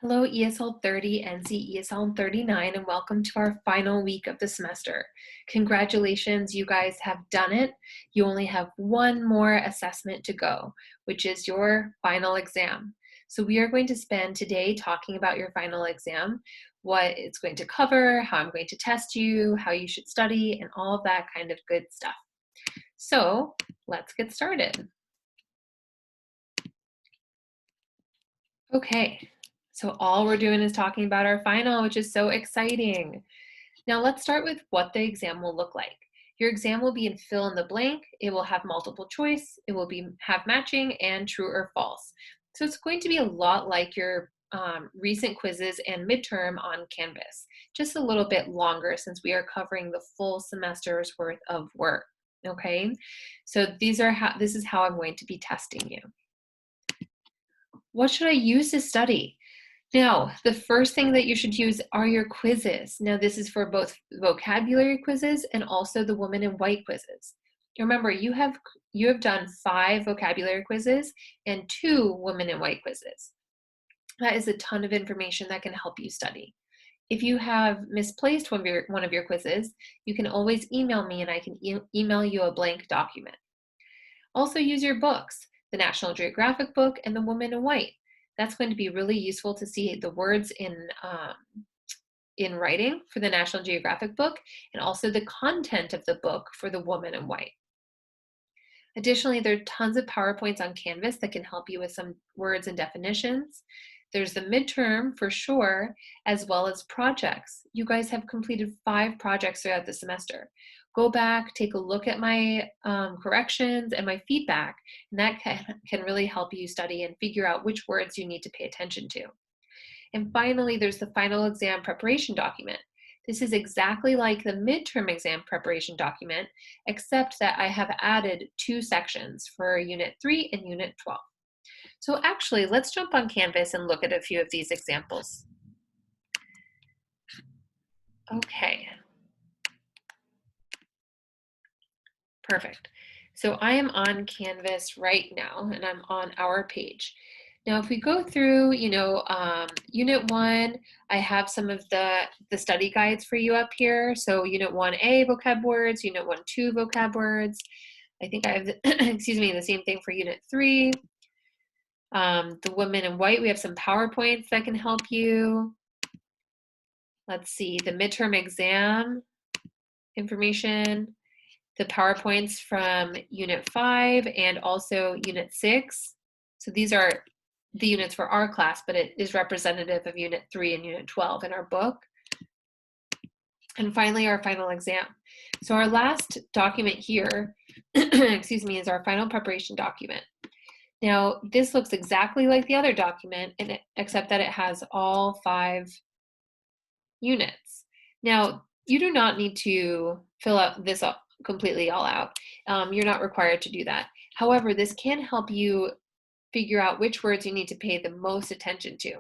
Hello, ESL 30, NC ESL 39, and welcome to our final week of the semester. Congratulations, you guys have done it. You only have one more assessment to go, which is your final exam. So we are going to spend today talking about your final exam, what it's going to cover, how I'm going to test you, how you should study, and all of that kind of good stuff. So let's get started. Okay, so all we're doing is talking about our final, which is so exciting. Now let's start with what the exam will look like. Your exam will be in fill in the blank. It will have multiple choice. It will have matching and true or false. So it's going to be a lot like your recent quizzes and midterm on Canvas, just a little bit longer since we are covering the full semester's worth of work. Okay, so this is how I'm going to be testing you. What should I use to study? Now, the first thing that you should use are your quizzes. Now, this is for both vocabulary quizzes and also the woman in white quizzes. Remember, you have done 5 vocabulary quizzes and 2 women in white quizzes. That is a ton of information that can help you study. If you have misplaced one of your quizzes, you can always email me and I can email you a blank document. Also use your books, the National Geographic book and the Woman in White. That's going to be really useful to see the words in writing for the National Geographic book and also the content of the book for the Woman in White. Additionally, there are tons of PowerPoints on Canvas that can help you with some words and definitions. There's the midterm for sure, as well as projects. You guys have completed 5 projects throughout the semester. Go back, take a look at my corrections and my feedback, and that can really help you study and figure out which words you need to pay attention to. And finally, there's the final exam preparation document. This is exactly like the midterm exam preparation document, except that I have added 2 sections for Unit 3 and Unit 12. So actually, let's jump on Canvas and look at a few of these examples. Okay. Perfect. So I am on Canvas right now, and I'm on our page. Now, if we go through, Unit 1, I have some of the study guides for you up here. So Unit 1A, vocab words, Unit 1-2, vocab words. I think I have, excuse me, the same thing for Unit 3. The women in white, we have some PowerPoints that can help you. Let's see, the midterm exam information, the PowerPoints from Unit 5 and also Unit 6. So these are the units for our class, but it is representative of Unit 3 and Unit 12 in our book. And finally, our final exam. So our last document here, excuse me, is our final preparation document. Now, this looks exactly like the other document, except that it has all 5 units. Now, you do not need to fill out this completely all out. You're not required to do that. However, this can help you figure out which words you need to pay the most attention to.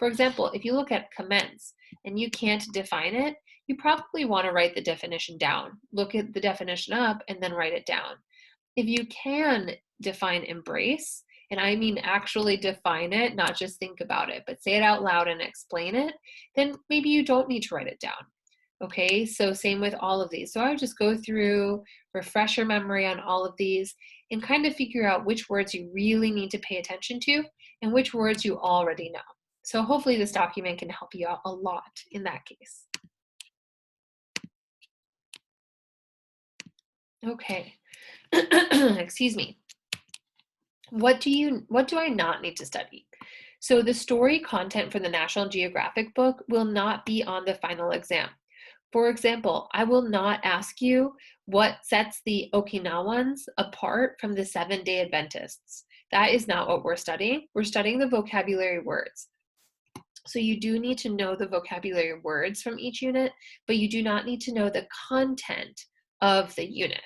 For example, if you look at commence and you can't define it, you probably want to write the definition down. Look at the definition up and then write it down. If you can define embrace, and I mean actually define it, not just think about it, but say it out loud and explain it, then maybe you don't need to write it down. Okay, so same with all of these. So I would just go through, refresh your memory on all of these, and kind of figure out which words you really need to pay attention to and which words you already know. So hopefully this document can help you out a lot in that case. Okay, excuse me. What do I not need to study? So the story content for the National Geographic book will not be on the final exam. For example, I will not ask you what sets the Okinawans apart from the Seventh-day Adventists. That is not what we're studying. We're studying the vocabulary words. So you do need to know the vocabulary words from each unit, but you do not need to know the content of the unit.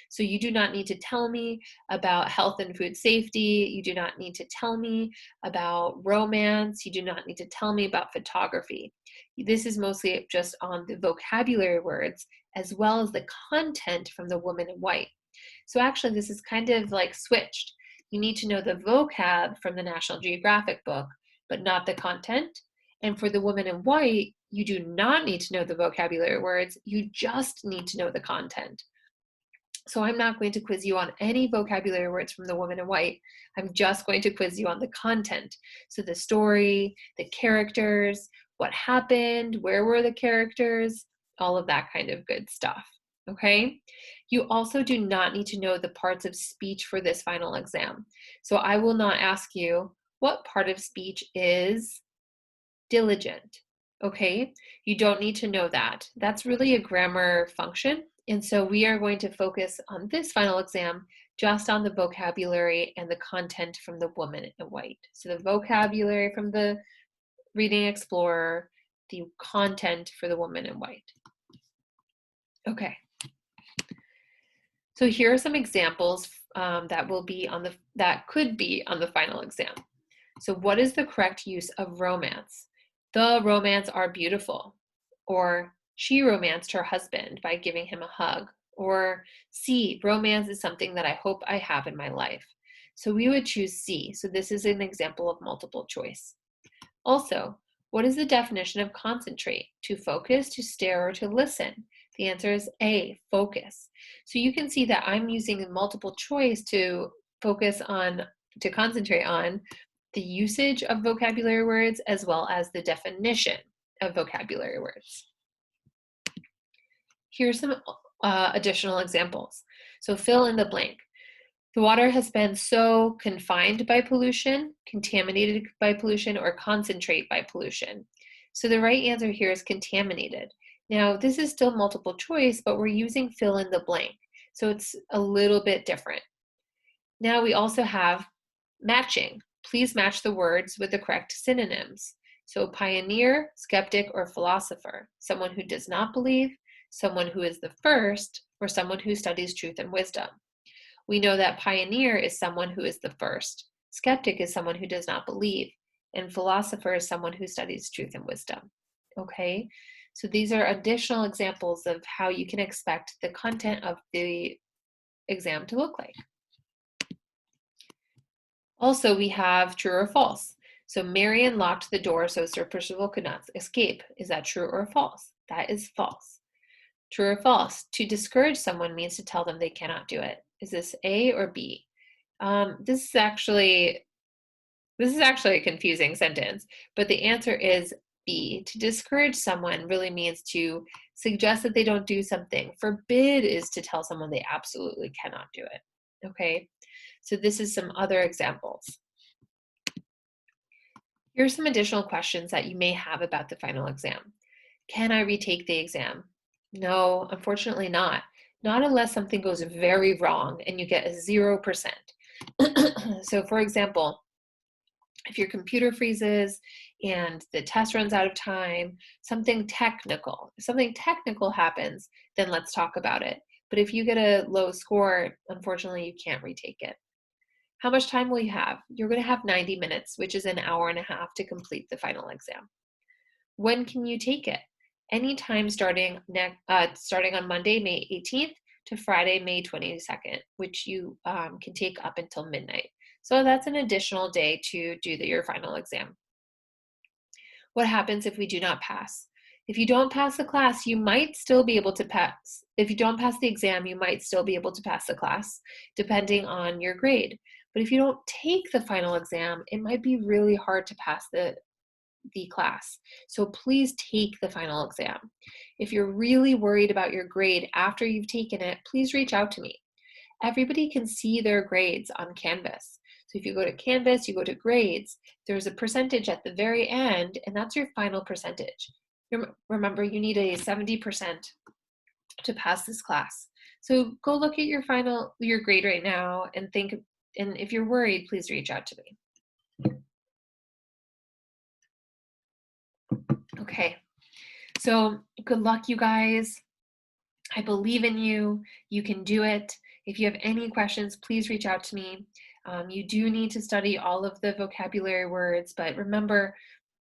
So you do not need to tell me about health and food safety. You do not need to tell me about romance. You do not need to tell me about photography. This is mostly just on the vocabulary words as well as the content from the woman in white. So actually this is kind of like switched. You need to know the vocab from the National Geographic book, but not the content. And for the woman in white, you do not need to know the vocabulary words, you just need to know the content. So I'm not going to quiz you on any vocabulary words from the woman in white. I'm just going to quiz you on the content. So the story, the characters, what happened, where were the characters, all of that kind of good stuff. Okay? You also do not need to know the parts of speech for this final exam. So I will not ask you what part of speech is diligent. Okay? You don't need to know that. That's really a grammar function. And so we are going to focus on this final exam just on the vocabulary and the content from the woman in white. So the vocabulary from the Reading Explorer, the content for the woman in white. Okay. So here are some examples that could be on the final exam. So what is the correct use of romance? The romance are beautiful. Or she romanced her husband by giving him a hug. Or C, romance is something that I hope I have in my life. So we would choose C. So this is an example of multiple choice. Also, what is the definition of concentrate? To focus, to stare, or to listen? The answer is A, focus. So you can see that I'm using multiple choice to concentrate on the usage of vocabulary words as well as the definition of vocabulary words. Here's some additional examples. So fill in the blank. The water has been so confined by pollution, contaminated by pollution, or concentrate by pollution. So the right answer here is contaminated. Now, this is still multiple choice, but we're using fill in the blank. So it's a little bit different. Now we also have matching. Please match the words with the correct synonyms. So pioneer, skeptic, or philosopher. Someone who does not believe, someone who is the first, or someone who studies truth and wisdom. We know that pioneer is someone who is the first, skeptic is someone who does not believe, and philosopher is someone who studies truth and wisdom. Okay, so these are additional examples of how you can expect the content of the exam to look like. Also, we have true or false. So Marion locked the door so Sir Percival could not escape. Is that true or false? That is false. True or false? To discourage someone means to tell them they cannot do it. Is this A or B? This is actually a confusing sentence, but the answer is B. To discourage someone really means to suggest that they don't do something. Forbid is to tell someone they absolutely cannot do it. Okay, so this is some other examples. Here are some additional questions that you may have about the final exam. Can I retake the exam? No, unfortunately not. Not unless something goes very wrong and you get a 0%. So for example, if your computer freezes and the test runs out of time, something technical happens, then let's talk about it. But if you get a low score, unfortunately, you can't retake it. How much time will you have? You're going to have 90 minutes, which is an hour and a half to complete the final exam. When can you take it? Anytime starting on Monday, May 18th to Friday, May 22nd, which you can take up until midnight. So that's an additional day to do your final exam. What happens if we do not pass? If you don't pass the class, you might still be able to pass. If you don't pass the exam, you might still be able to pass the class, depending on your grade. But if you don't take the final exam, it might be really hard to pass the class. So please take the final exam. If you're really worried about your grade after you've taken it, please reach out to me. Everybody can see their grades on Canvas. So if you go to Canvas, you go to grades, there's a percentage at the very end, and that's your final percentage. Remember, you need a 70% to pass this class. So go look at your grade right now and think, and if you're worried, please reach out to me. Okay, so good luck, you guys. I believe in you. You can do it. If you have any questions, please reach out to me. You do need to study all of the vocabulary words, but remember,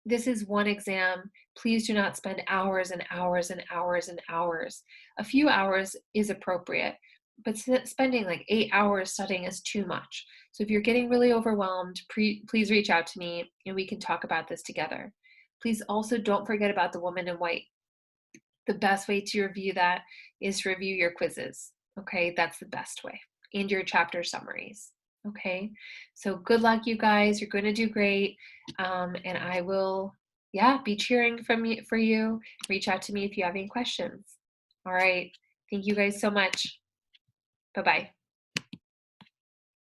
this is one exam. Please do not spend hours and hours and hours and hours. A few hours is appropriate, but spending like 8 hours studying is too much. So if you're getting really overwhelmed, please reach out to me and we can talk about this together. Please also don't forget about the woman in white. The best way to review that is to review your quizzes. Okay, that's the best way, and your chapter summaries. Okay, so good luck, you guys. You're going to do great, and I will, yeah, be cheering from you for you. Reach out to me if you have any questions. All right, thank you guys so much. Bye bye.